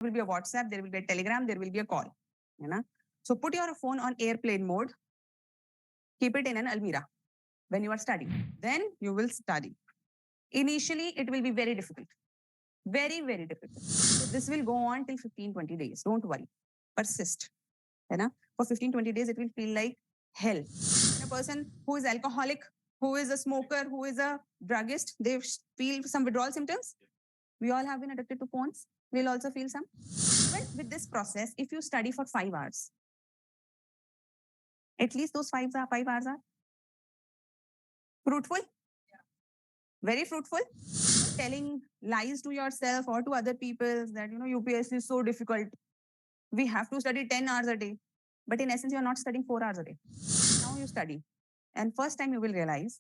will be a WhatsApp, there will be a Telegram, there will be a call. You know? So put your phone on airplane mode, keep it in an almirah when you are studying. Then you will study. Initially, it will be very difficult. Very, very difficult. So this will go on till 15-20 days. Don't worry. Persist. You know? For 15-20 days, it will feel like hell. When a person who is alcoholic, who is a smoker, who is a druggist, they feel some withdrawal symptoms. We all have been addicted to phones. We'll also feel some. But with this process, if you study for 5 hours, at least those 5 hours are fruitful. Very fruitful. Telling lies to yourself or to other people that, UPSC is so difficult. We have to study 10 hours a day. But in essence, you're not studying 4 hours a day. Now you study. And first time you will realize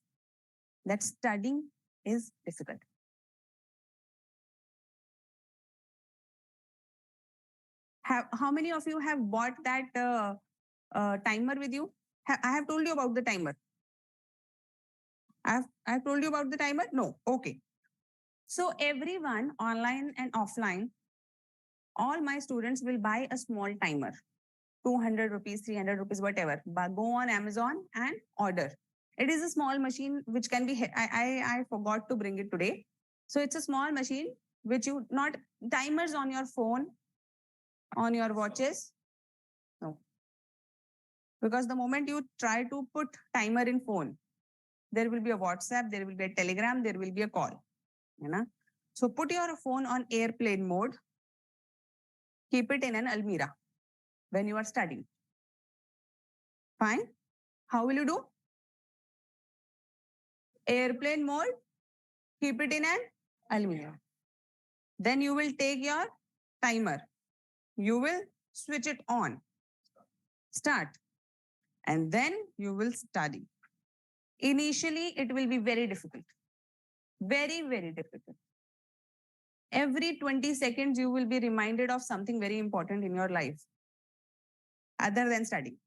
that studying is difficult. How many of you have bought that timer with you? I have told you about the timer. I've told you about the timer? No. Okay. So everyone, online and offline, all my students will buy a small timer, 200 rupees, 300 rupees, whatever. But go on Amazon and order. It is a small machine which can be, I forgot to bring it today. So it's a small machine which you, not timers on your phone, on your watches. No. Because the moment you try to put timer in phone, there will be a WhatsApp, there will be a Telegram, there will be a call. You know? So put your phone on airplane mode, keep it in an almirah when you are studying. Fine. How will you do? Airplane mode, keep it in an almirah. Then you will take your timer. You will switch it on. Start. And then you will study. Initially, it will be very difficult. Very, very difficult. Every 20 seconds, you will be reminded of something very important in your life other than studying.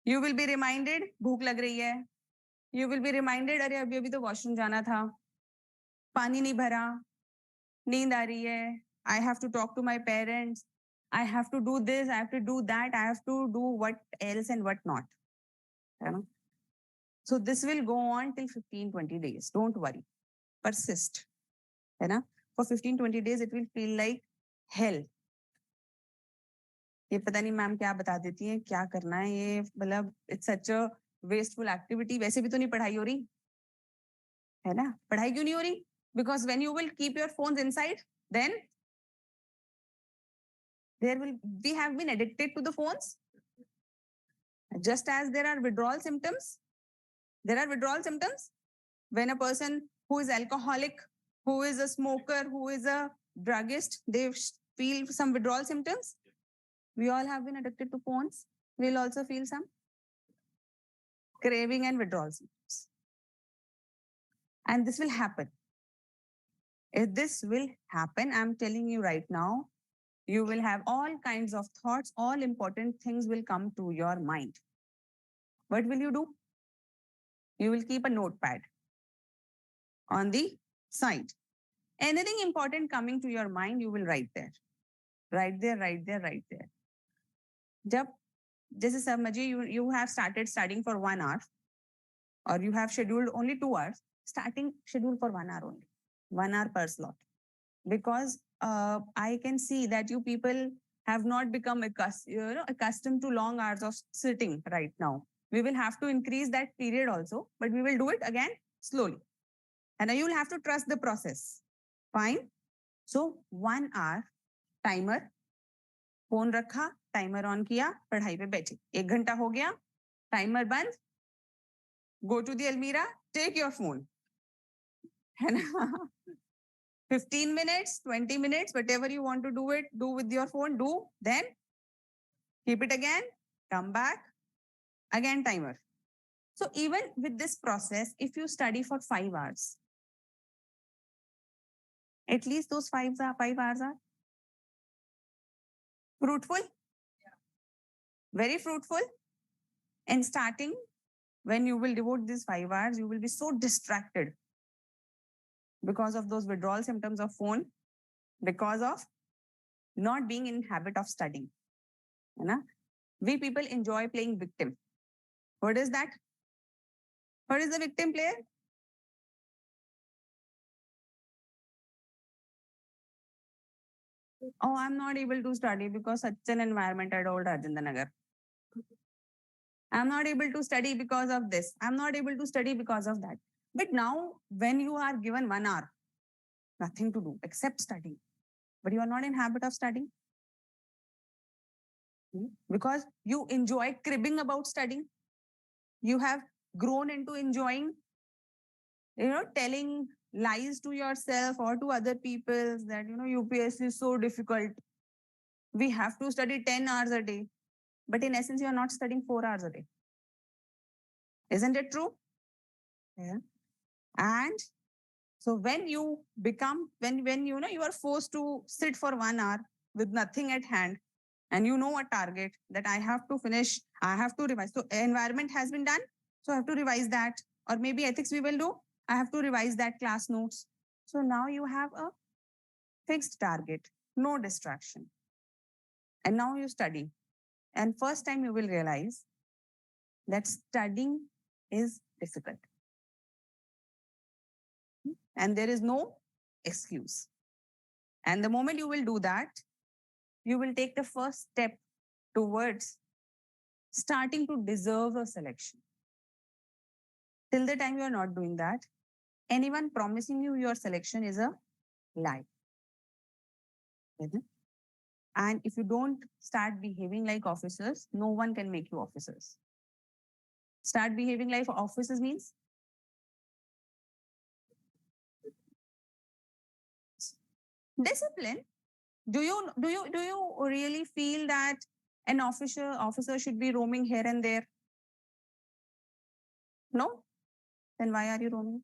You will be reminded, भूख लग रही है. You will be reminded, अरे अभी अभी तो washroom जाना था, पानी नहीं भरा, नींद आ रही है, I have to talk to my parents, I have to do this, I have to do that, I have to do what else and what not. You know? So this will go on till 15-20 days. Don't worry. Persist. You know? For 15-20 days, it will feel like hell. ये पता नहीं ma'am क्या बता देती हैं, क्या करना है ये, मतलब it's such a wasteful activity. वैसे भी तो नहीं पढ़ाई हो रही है ना. पढ़ाई क्यों नहीं हो रही? Because when you will keep your phones inside, then we have been addicted to the phones. Just as there are withdrawal symptoms, when a person who is alcoholic, who is a smoker, who is a druggist, they feel some withdrawal symptoms. We all have been addicted to phones. We'll also feel some craving and withdrawal symptoms. And this will happen. If this will happen, I'm telling you right now, you will have all kinds of thoughts, all important things will come to your mind. What will you do? You will keep a notepad on the side. Anything important coming to your mind, you will write there. Right there, right there, right there. Jab, जैसे समझिए you have started studying for 1 hour, or you have scheduled only 2 hours, starting schedule for 1 hour only, 1 hour per slot. Because I can see that you people have not become accustomed to long hours of sitting right now. We will have to increase that period also, but we will do it again slowly. And you will have to trust the process. Fine. So 1 hour timer, phone रखा, timer on किया, पढ़ाई पे बैठे. 1 घंटा हो गया, timer बंद, go to the almirah, take your phone. है ना? 15 minutes, 20 minutes, whatever you want to do it, do with your phone, do, then keep it again, come back, again timer. So even with this process, if you study for 5 hours, at least those 5 hours are fruitful. Very fruitful. And starting, when you will devote these 5 hours, you will be so distracted because of those withdrawal symptoms of phone, because of not being in habit of studying. है ना? We people enjoy playing victim. What is that? What is the victim player? Oh, I'm not able to study because such an environment at old Rajendra. I'm not able to study because of this. I'm not able to study because of that. But now, when you are given 1 hour, nothing to do except studying, but you are not in habit of studying because you enjoy cribbing about studying. You have grown into enjoying, telling lies to yourself or to other people that, UPSC is so difficult. We have to study 10 hours a day. But in essence, you are not studying 4 hours a day. Isn't it true? Yeah. And so when you become, when you are forced to sit for 1 hour with nothing at hand, and you know a target that I have to finish, I have to revise. So environment has been done. So I have to revise that. Or maybe ethics we will do. I have to revise that class notes. So now you have a fixed target, no distraction. And now you study. And first time you will realize that studying is difficult. And there is no excuse. And the moment you will do that, you will take the first step towards starting to deserve a selection. Till the time you are not doing that, anyone promising you your selection is a lie. And if you don't start behaving like officers, no one can make you officers. Start behaving like officers means discipline. Do you really feel that an officer should be roaming here and there? No? Then why are you roaming?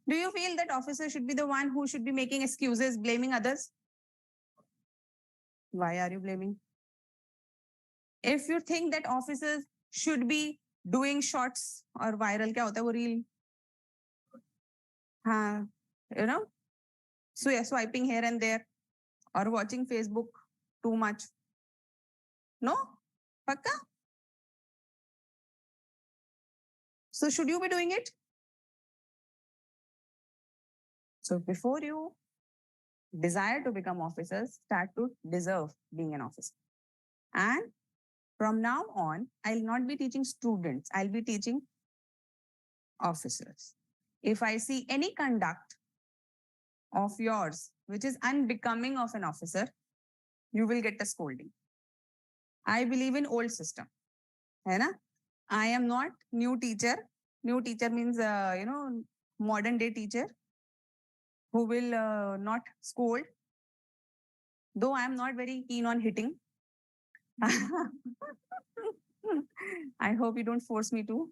Do you feel that officer should be the one who should be making excuses, blaming others? Why are you blaming? If you think that officers should be doing shots or viral, क्या होता है वो reel? हाँ, so swiping here and there or watching Facebook too much. No? Pakka? So should you be doing it? So before you desire to become officers, start to deserve being an officer. And from now on, I'll not be teaching students, I'll be teaching officers. If I see any conduct of yours which is unbecoming of an officer, you will get a scolding. I believe in old system. है ना? I am not new teacher. New teacher means, modern day teacher who will not scold. Though I am not very keen on hitting. I hope you don't force me to.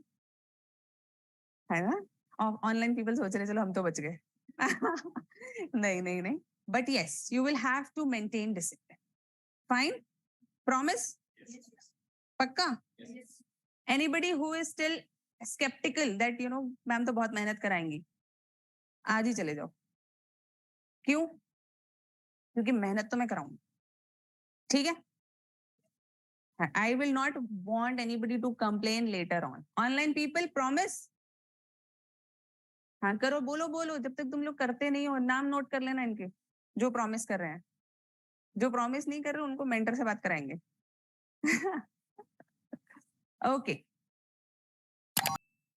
है ना? Online people सोच रहे चलो हम तो बच गए. नहीं. But yes, you will have to maintain discipline. Fine? Promise? Yes. Pakka? Yes. Anybody who is still skeptical that, ma'am तो बहुत मेहनत कराएंगी, आज ही चले जाओ. क्यों? क्योंकि मेहनत तो मैं कराऊंगी. ठीक है? I will not want anybody to complain later on. Online people, promise? हाँ करो, बोलो. जब तक तुम लोग करते नहीं हो, नाम नोट कर लेना इनके जो प्रॉमिस कर रहे हैं. जो प्रॉमिस नहीं कर रहे उनको मेंटर से बात कराएंगे. Okay.